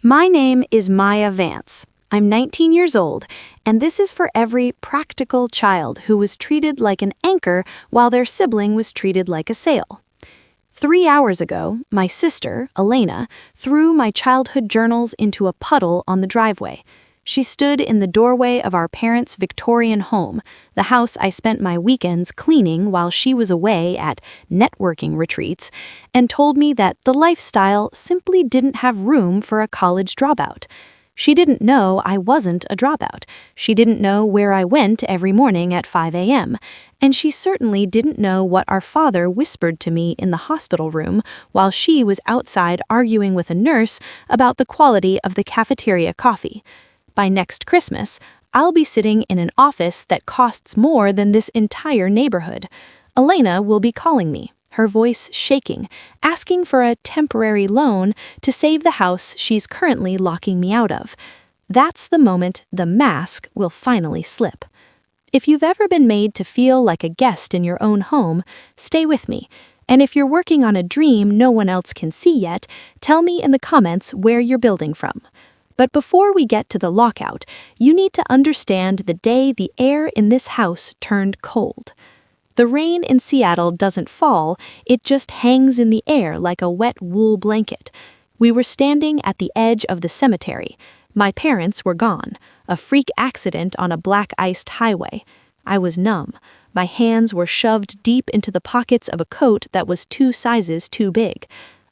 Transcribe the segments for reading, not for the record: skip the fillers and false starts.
My name is Maya Vance. I'm 19 years old, and this is for every practical child who was treated like an anchor while their sibling was treated like a sail. 3 hours ago, my sister, Elena, threw my childhood journals into a puddle on the driveway. She stood in the doorway of our parents' Victorian home, the house I spent my weekends cleaning while she was away at networking retreats, and told me that the lifestyle simply didn't have room for a college dropout. She didn't know I wasn't a dropout. She didn't know where I went every morning at 5 a.m., and she certainly didn't know what our father whispered to me in the hospital room while she was outside arguing with a nurse about the quality of the cafeteria coffee. By next Christmas, I'll be sitting in an office that costs more than this entire neighborhood. Elena will be calling me, her voice shaking, asking for a temporary loan to save the house she's currently locking me out of. That's the moment the mask will finally slip. If you've ever been made to feel like a guest in your own home, stay with me. And if you're working on a dream no one else can see yet, tell me in the comments where you're building from. But before we get to the lockout, you need to understand the day the air in this house turned cold. The rain in Seattle doesn't fall, it just hangs in the air like a wet wool blanket. We were standing at the edge of the cemetery. My parents were gone, a freak accident on a black-iced highway. I was numb. My hands were shoved deep into the pockets of a coat that was 2 sizes too big.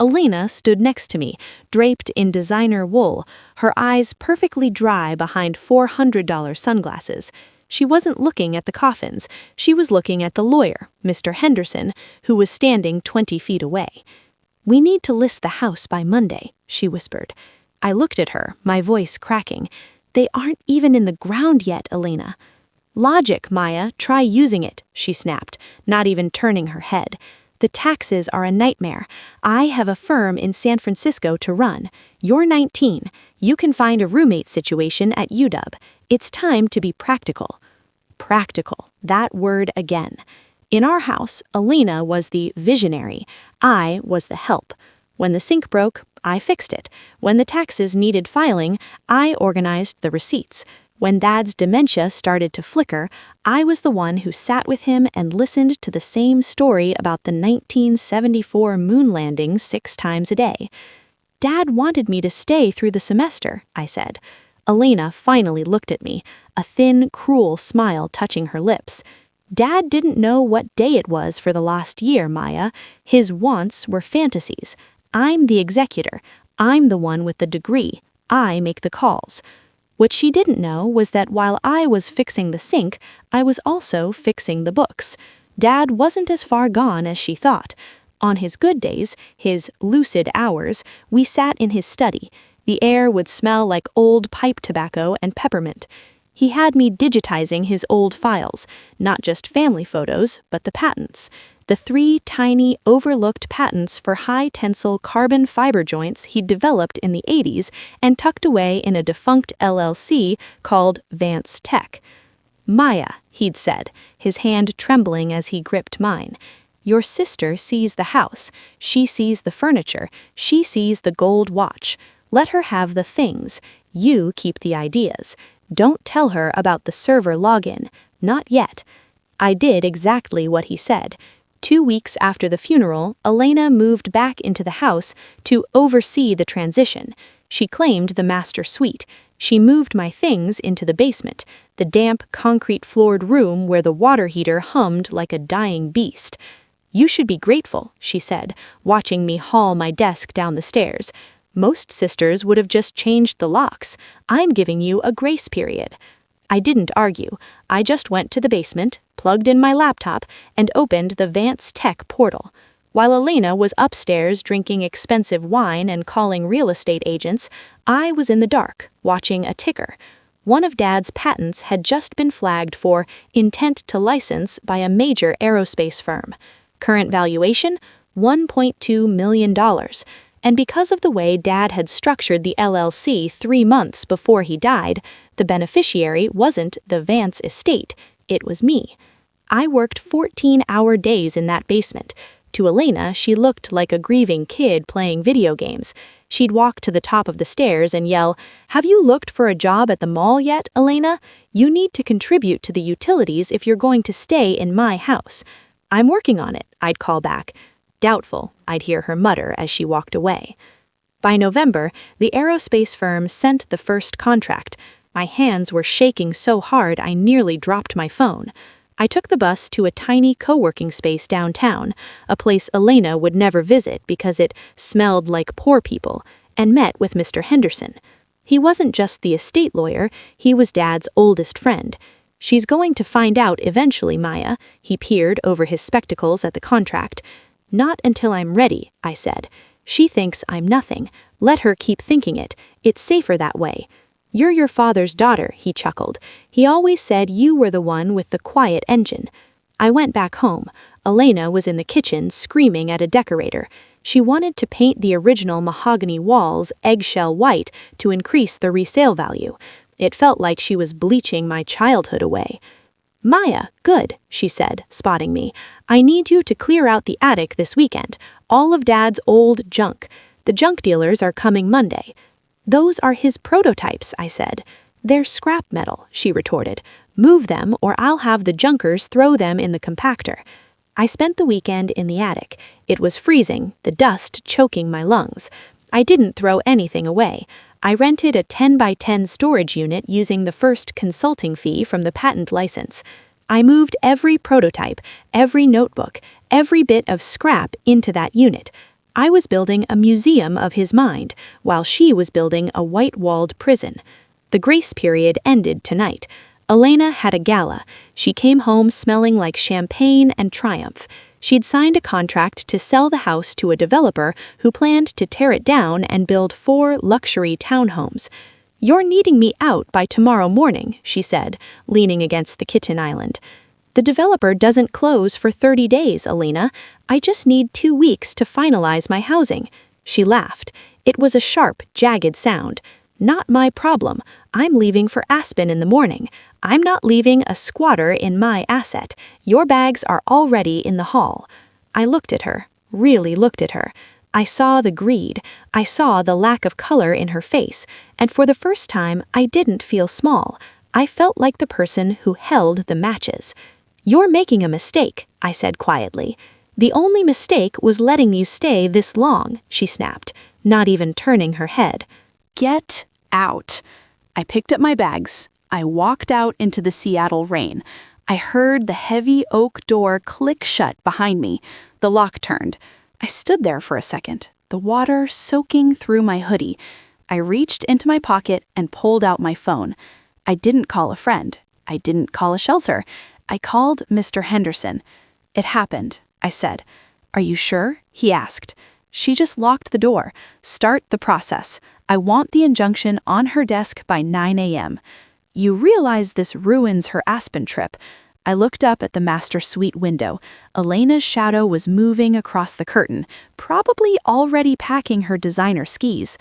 Elena stood next to me, draped in designer wool, her eyes perfectly dry behind $400 sunglasses. She wasn't looking at the coffins. She was looking at the lawyer, Mr. Henderson, who was standing 20 feet away. "We need to list the house by Monday," she whispered. I looked at her, my voice cracking. "They aren't even in the ground yet, Elena." "Logic, Maya, try using it," she snapped, not even turning her head. "The taxes are a nightmare. I have a firm in San Francisco to run. You're 19. You can find a roommate situation at UW. It's time to be practical." Practical, that word again. In our house, Elena was the visionary. I was the help. When the sink broke, I fixed it. When the taxes needed filing, I organized the receipts. When Dad's dementia started to flicker, I was the one who sat with him and listened to the same story about the 1974 moon landing 6 times a day. "Dad wanted me to stay through the semester," I said. Elena finally looked at me, a thin, cruel smile touching her lips. "Dad didn't know what day it was for the last year, Maya. His wants were fantasies. I'm the executor. I'm the one with the degree. I make the calls." What she didn't know was that while I was fixing the sink, I was also fixing the books. Dad wasn't as far gone as she thought. On his good days, his lucid hours, we sat in his study. The air would smell like old pipe tobacco and peppermint. He had me digitizing his old files, not just family photos, but the patents. The 3 tiny, overlooked patents for high-tensile carbon fiber joints he'd developed in the 80s and tucked away in a defunct LLC called Vance Tech. "Maya," he'd said, his hand trembling as he gripped mine. "Your sister sees the house. She sees the furniture. She sees the gold watch. Let her have the things. You keep the ideas. Don't tell her about the server login. Not yet." I did exactly what he said. 2 weeks after the funeral, Elena moved back into the house to oversee the transition. She claimed the master suite. She moved my things into the basement, the damp, concrete-floored room where the water heater hummed like a dying beast. "You should be grateful," she said, watching me haul my desk down the stairs. "Most sisters would have just changed the locks. I'm giving you a grace period." I didn't argue. I just went to the basement, plugged in my laptop, and opened the Vance Tech portal. While Elena was upstairs drinking expensive wine and calling real estate agents, I was in the dark, watching a ticker. One of Dad's patents had just been flagged for intent to license by a major aerospace firm. Current valuation, $1.2 million. And because of the way Dad had structured the LLC 3 months before he died, the beneficiary wasn't the Vance estate, it was me. I worked 14-hour days in that basement. To Elena, she looked like a grieving kid playing video games. She'd walk to the top of the stairs and yell, "Have you looked for a job at the mall yet, Elena? You need to contribute to the utilities if you're going to stay in my house." "I'm working on it," I'd call back. "Doubtful," I'd hear her mutter as she walked away. By November, the aerospace firm sent the first contract. My hands were shaking so hard I nearly dropped my phone. I took the bus to a tiny co-working space downtown, a place Elena would never visit because it smelled like poor people, and met with Mr. Henderson. He wasn't just the estate lawyer, he was Dad's oldest friend. "She's going to find out eventually, Maya," he peered over his spectacles at the contract. "Not until I'm ready," I said. "She thinks I'm nothing. Let her keep thinking it. It's safer that way." "You're your father's daughter," he chuckled. "He always said you were the one with the quiet engine." I went back home. Elena was in the kitchen screaming at a decorator. She wanted to paint the original mahogany walls eggshell white to increase the resale value. It felt like she was bleaching my childhood away. "Maya, good," she said, spotting me. "I need you to clear out the attic this weekend. All of Dad's old junk. The junk dealers are coming Monday." "Those are his prototypes," I said. "They're scrap metal," she retorted. "Move them or I'll have the junkers throw them in the compactor." I spent the weekend in the attic. It was freezing, the dust choking my lungs. I didn't throw anything away. I rented a 10x10 storage unit using the first consulting fee from the patent license. I moved every prototype, every notebook, every bit of scrap into that unit. I was building a museum of his mind, while she was building a white-walled prison. The grace period ended tonight. Elena had a gala. She came home smelling like champagne and triumph. She'd signed a contract to sell the house to a developer who planned to tear it down and build 4 luxury townhomes. "You're needing me out by tomorrow morning," she said, leaning against the kitchen island. "The developer doesn't close for 30 days, Elena. I just need 2 weeks to finalize my housing." She laughed. It was a sharp, jagged sound. "Not my problem. I'm leaving for Aspen in the morning. I'm not leaving a squatter in my asset. Your bags are already in the hall." I looked at her, really looked at her. I saw the greed. I saw the lack of color in her face. And for the first time, I didn't feel small. I felt like the person who held the matches. "You're making a mistake," I said quietly. "The only mistake was letting you stay this long," she snapped, not even turning her head. Get out. I picked up my bags. I walked out into the Seattle rain. I heard the heavy oak door click shut behind me. The lock turned. I stood there for a second, the water soaking through my hoodie. I reached into my pocket and pulled out my phone. I didn't call a friend. I didn't call a shelter. I called Mr. Henderson. "It happened," I said. "Are you sure?" he asked. "She just locked the door. Start the process. I want the injunction on her desk by 9 a.m. You realize this ruins her Aspen trip." I looked up at the master suite window. Elena's shadow was moving across the curtain, probably already packing her designer skis.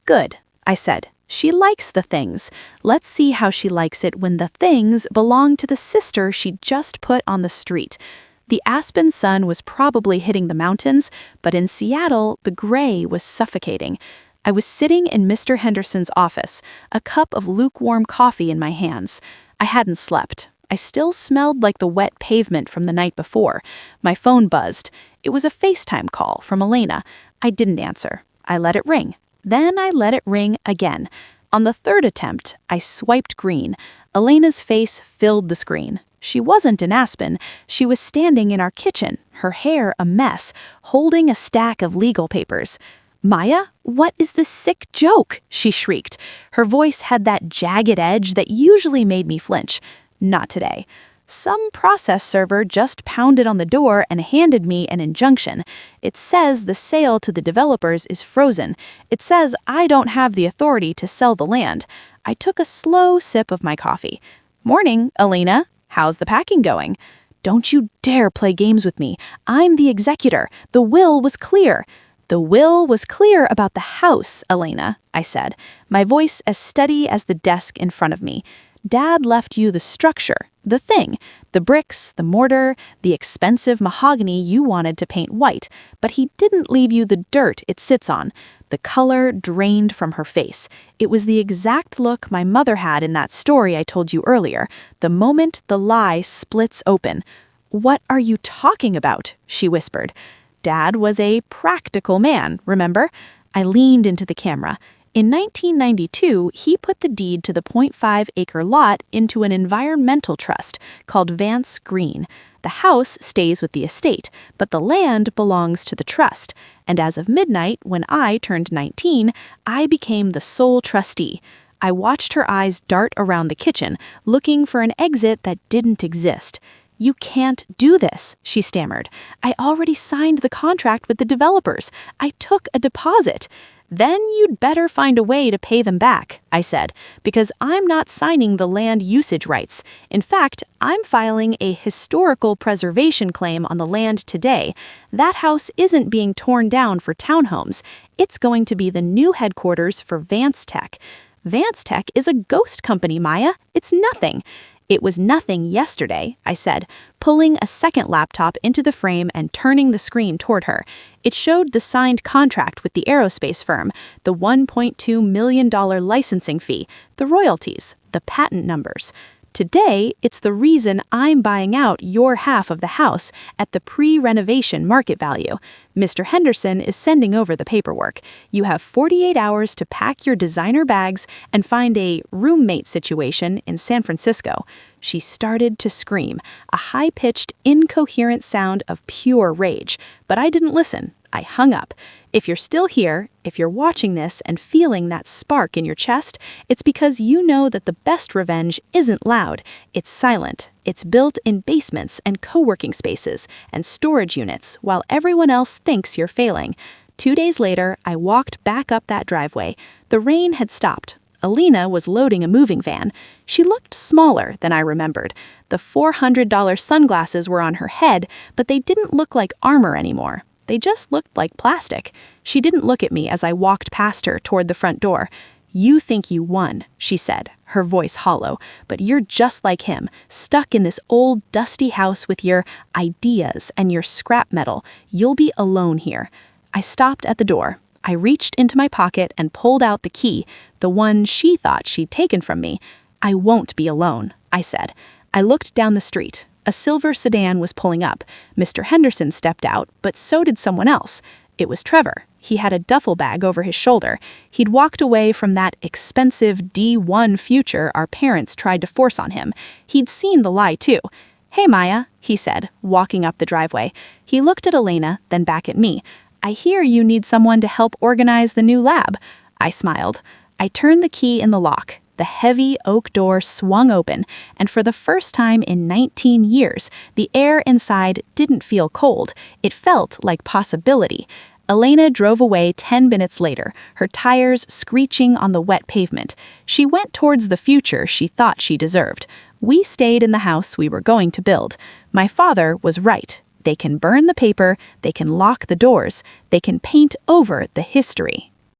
"Good," I said. "She likes the things. Let's see how she likes it when the things belong to the sister she just put on the street." The Aspen sun was probably hitting the mountains, but in Seattle, the gray was suffocating. I was sitting in Mr. Henderson's office, a cup of lukewarm coffee in my hands. I hadn't slept. I still smelled like the wet pavement from the night before. My phone buzzed. It was a FaceTime call from Elena. I didn't answer. I let it ring. Then I let it ring again. On the third attempt, I swiped green. Elena's face filled the screen. She wasn't in Aspen. She was standing in our kitchen, her hair a mess, holding a stack of legal papers. "Maya, what is this sick joke?" she shrieked. Her voice had that jagged edge that usually made me flinch. Not today. Some process server just pounded on the door and handed me an injunction. It says the sale to the developers is frozen. It says I don't have the authority to sell the land. I took a slow sip of my coffee. "Morning, Elena. How's the packing going?" "Don't you dare play games with me. I'm the executor. The will was clear." "The will was clear about the house, Elena," I said, my voice as steady as the desk in front of me. "Dad left you the structure, The thing. The bricks, the mortar, the expensive mahogany you wanted to paint white, but he didn't leave you the dirt it sits on. The color drained from her face. It was the exact look my mother had in that story I told you earlier, the moment the lie splits open. "What are you talking about?" she whispered. Dad was a practical man, remember? I leaned into the camera. In 1992, he put the deed to the .5-acre lot into an environmental trust called Vance Green. The house stays with the estate, but the land belongs to the trust. And as of midnight, when I turned 19, I became the sole trustee. I watched her eyes dart around the kitchen, looking for an exit that didn't exist. "You can't do this," she stammered. "I already signed the contract with the developers. I took a deposit." "Then you'd better find a way to pay them back," I said, "because I'm not signing the land usage rights. In fact, I'm filing a historical preservation claim on the land today. That house isn't being torn down for townhomes. It's going to be the new headquarters for Vance Tech. Vance Tech is a ghost company, Maya. It's nothing." "It was nothing yesterday," I said, pulling a second laptop into the frame and turning the screen toward her. It showed the signed contract with the aerospace firm, the $1.2 million licensing fee, the royalties, the patent numbers. "Today, it's the reason I'm buying out your half of the house at the pre-renovation market value. Mr. Henderson is sending over the paperwork. You have 48 hours to pack your designer bags and find a roommate situation in San Francisco." She started to scream, a high-pitched, incoherent sound of pure rage. But I didn't listen. I hung up. If you're still here, if you're watching this and feeling that spark in your chest, it's because you know that the best revenge isn't loud. It's silent. It's built in basements and co-working spaces and storage units while everyone else thinks you're failing. 2 days later, I walked back up that driveway. The rain had stopped. Alina was loading a moving van. She looked smaller than I remembered. The $400 sunglasses were on her head, but they didn't look like armor anymore. They just looked like plastic. She didn't look at me as I walked past her toward the front door. "You think you won," she said, her voice hollow, "but you're just like him, stuck in this old, dusty house with your ideas and your scrap metal. You'll be alone here." I stopped at the door. I reached into my pocket and pulled out the key, the one she thought she'd taken from me. "I won't be alone," I said. I looked down the street. A silver sedan was pulling up. Mr. Henderson stepped out, but so did someone else. It was Trevor. He had a duffel bag over his shoulder. He'd walked away from that expensive D1 future our parents tried to force on him. He'd seen the lie, too. "Hey, Maya," he said, walking up the driveway. He looked at Elena, then back at me. "I hear you need someone to help organize the new lab." I smiled. I turned the key in the lock. The heavy oak door swung open, and for the first time in 19 years, the air inside didn't feel cold. It felt like possibility. Elena drove away 10 minutes later, her tires screeching on the wet pavement. She went towards the future she thought she deserved. We stayed in the house we were going to build. My father was right. They can burn the paper, they can lock the doors, they can paint over the history.